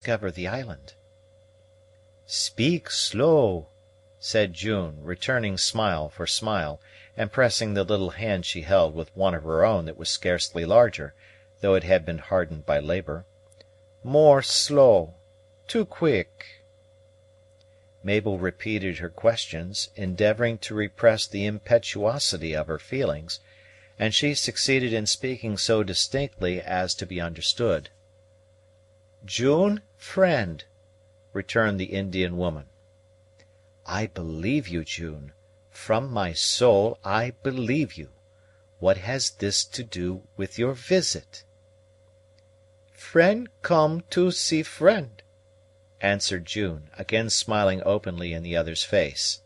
discover the island." "Speak slow," said June, returning smile for smile, and pressing the little hand she held with one of her own that was scarcely larger, though it had been hardened by labor. "More slow. Too quick." Mabel repeated her questions, endeavoring to repress the impetuosity of her feelings, and she succeeded in speaking so distinctly as to be understood. "June, friend," returned the Indian woman. "I believe you, June. From my soul I believe you. What has this to do with your visit?" "Friend come to see friend," answered June, again smiling openly in the other's face.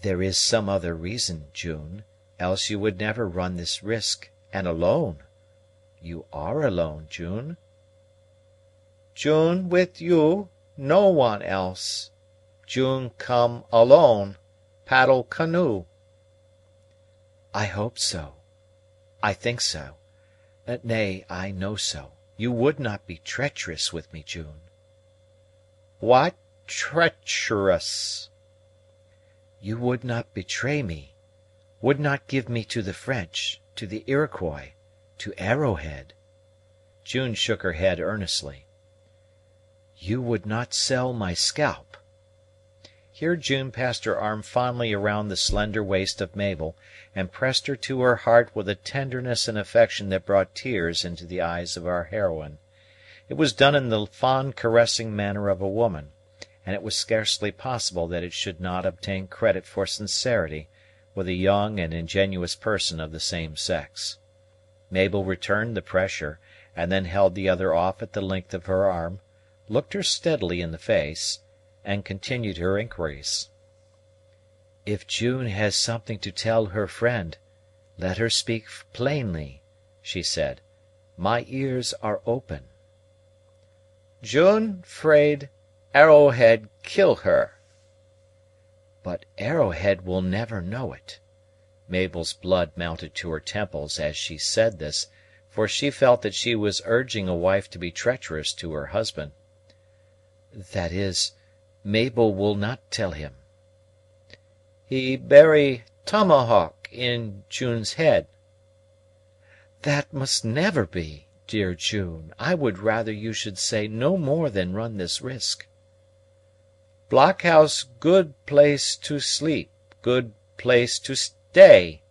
"There is some other reason, June, else you would never run this risk, and alone. You are alone, June." "June with you, no one else. June come alone, paddle canoe." "I hope so. I think so. Nay, I know so. You would not be treacherous with me, June." "What treacherous?" "You would not betray me, would not give me to the French, to the Iroquois, to Arrowhead." June shook her head earnestly. "You would not sell my scalp." Here June passed her arm fondly around the slender waist of Mabel, and pressed her to her heart with a tenderness and affection that brought tears into the eyes of our heroine. It was done in the fond caressing manner of a woman, and it was scarcely possible that it should not obtain credit for sincerity with a young and ingenuous person of the same sex. Mabel returned the pressure, and then held the other off at the length of her arm, looked her steadily in the face, and continued her inquiries. "If June has something to tell her friend, let her speak plainly," she said. "My ears are open." "June 'fraid Arrowhead kill her." "But Arrowhead will never know it." Mabel's blood mounted to her temples as she said this, for she felt that she was urging a wife to be treacherous to her husband. "That is, Mabel will not tell him." "He bury tomahawk in June's head." "That must never be, dear June. I would rather you should say no more than run this risk." "Blockhouse good place to sleep, good place to stay."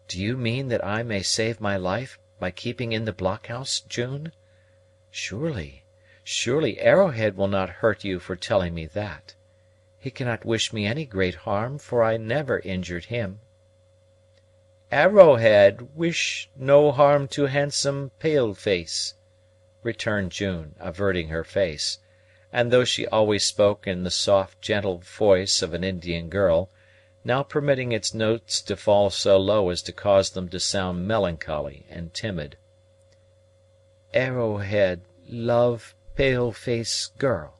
"Do you mean that I may save my life by keeping in the blockhouse, June? Surely Arrowhead will not hurt you for telling me that. He cannot wish me any great harm, for I never injured him." "Arrowhead wish no harm to handsome pale face," returned June, averting her face; and though she always spoke in the soft, gentle voice of an Indian girl, now permitting its notes to fall so low as to cause them to sound melancholy and timid. "Arrowhead love pale face girl."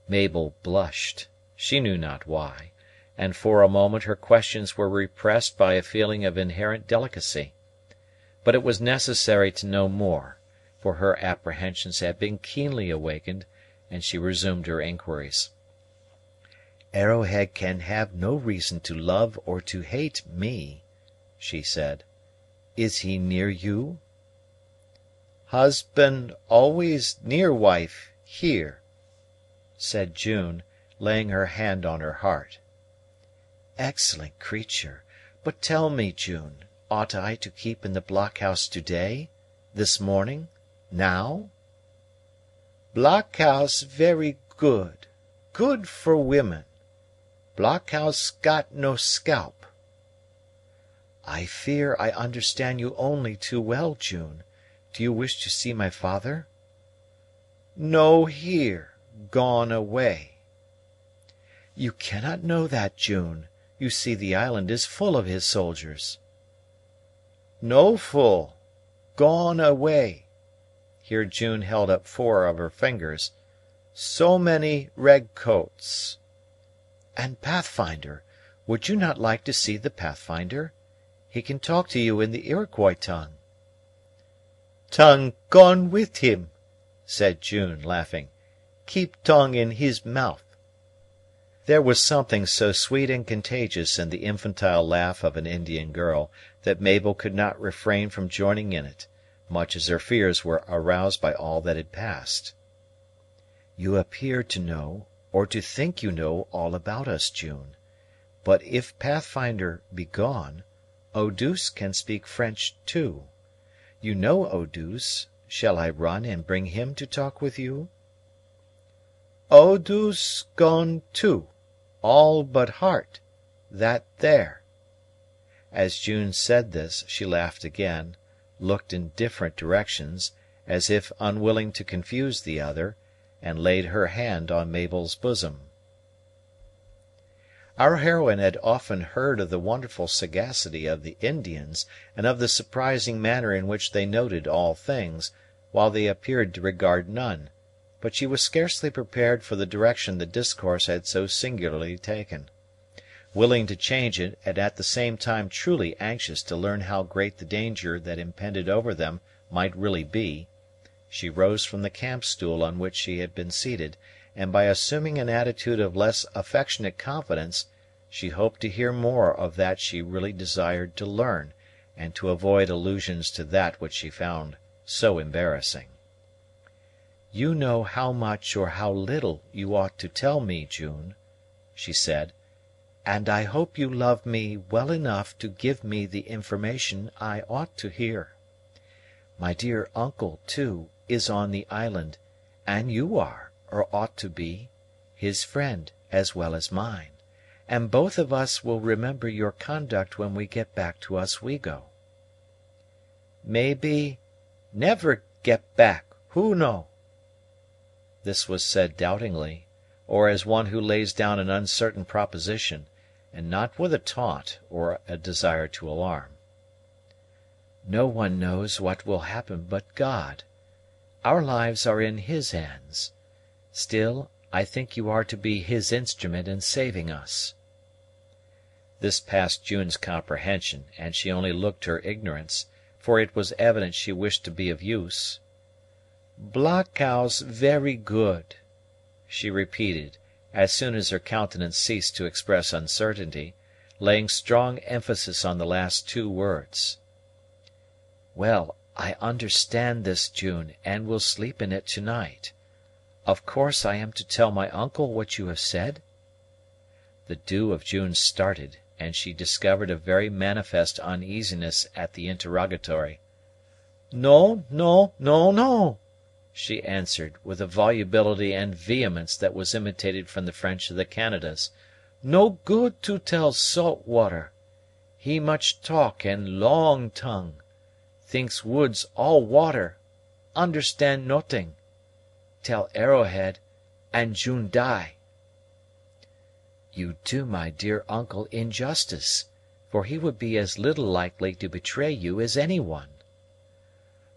Mabel blushed, she knew not why, and for a moment her questions were repressed by a feeling of inherent delicacy. But it was necessary to know more, for her apprehensions had been keenly awakened, and she resumed her inquiries. "Arrowhead can have no reason to love or to hate me," she said. "Is he near you?" "Husband always near wife here," said June, laying her hand on her heart. "Excellent creature! But tell me, June, ought I to keep in the blockhouse to-day, this morning, now?" "Blockhouse very good, good for women. Blockhouse got no scalp." "I fear I understand you only too well, June. Do you wish to see my father?" "No here, gone away." "You cannot know that, June. You see the island is full of his soldiers." "No full, gone away." Here June held up 4 of her fingers. "So many red coats." "And Pathfinder. Would you not like to see the Pathfinder? He can talk to you in the Iroquois tongue." Tongue gone with him," said June, laughing. "Keep tongue in his mouth." There was something so sweet and contagious in the infantile laugh of an Indian girl, that Mabel could not refrain from joining in it, much as her fears were aroused by all that had passed. "You appear to know, or to think you know, all about us, June. But if Pathfinder be gone, Eau douce can speak French too. You know Eau douce. Shall I run and bring him to talk with you?" "Eau douce gone too, all but heart, that there." As June said this, she laughed again, looked in different directions, as if unwilling to confuse the other, and laid her hand on Mabel's bosom. Our heroine had often heard of the wonderful sagacity of the Indians, and of the surprising manner in which they noted all things, while they appeared to regard none; but she was scarcely prepared for the direction the discourse had so singularly taken. Willing to change it, and at the same time truly anxious to learn how great the danger that impended over them might really be, she rose from the camp stool on which she had been seated, and by assuming an attitude of less affectionate confidence, she hoped to hear more of that she really desired to learn, and to avoid allusions to that which she found so embarrassing. "You know how much or how little you ought to tell me, June," she said, "and I hope you love me well enough to give me the information I ought to hear. My dear uncle, too, is on the island, and you are, or ought to be, his friend as well as mine, and both of us will remember your conduct when we get back to Oswego." "Maybe never get back, who know?" This was said doubtingly, or as one who lays down an uncertain proposition, and not with a taunt or a desire to alarm. "No one knows what will happen but God. Our lives are in His hands. Still, I think you are to be His instrument in saving us." This passed June's comprehension, and she only looked her ignorance, for it was evident she wished to be of use. "Blockhouse very good," she repeated, as soon as her countenance ceased to express uncertainty, laying strong emphasis on the last two words. "Well, I understand this, June, and will sleep in it to-night. Of course I am to tell my uncle what you have said?" The dew of June started, and she discovered a very manifest uneasiness at the interrogatory. "No, no, no, no," she answered, with a volubility and vehemence that was imitated from the French of the Canadas. "No good to tell Saltwater. He much talk and long tongue. Thinks woods all water. Understand noting. Tell Arrowhead, and June die." "You do my dear uncle injustice, for he would be as little likely to betray you as any one."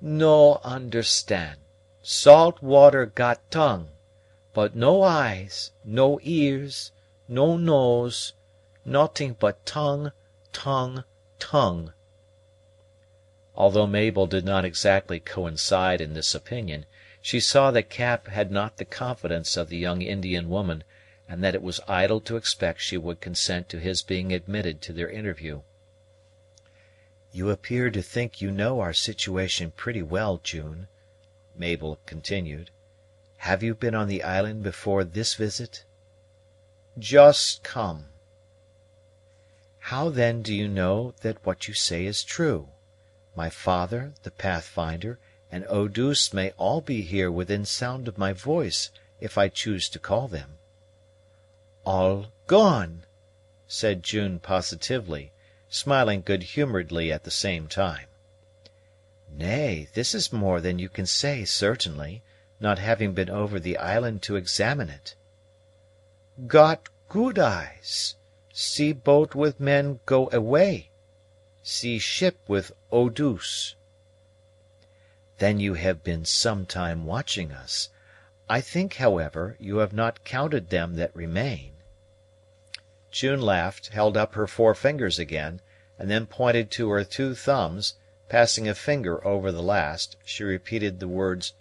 "No understand. Saltwater got tongue, but no eyes, no ears, no nose, nothing but tongue, tongue, tongue." Although Mabel did not exactly coincide in this opinion, she saw that Cap had not the confidence of the young Indian woman, and that it was idle to expect she would consent to his being admitted to their interview. "You appear to think you know our situation pretty well, June," Mabel continued. "Have you been on the island before this visit?" "Just come." "How then do you know that what you say is true? My father, the Pathfinder, and Eau douce may all be here within sound of my voice, if I choose to call them." "All gone," said June positively, smiling good humoredly at the same time. "Nay, this is more than you can say, certainly, not having been over the island to examine it." "Got good eyes. See boat with men go away. See ship with Eau douce." "Then you have been some time watching us. I think, however, you have not counted them that remain." June laughed, held up her 4 fingers again, and then pointed to her 2 thumbs, Passing a finger over the last, she repeated the words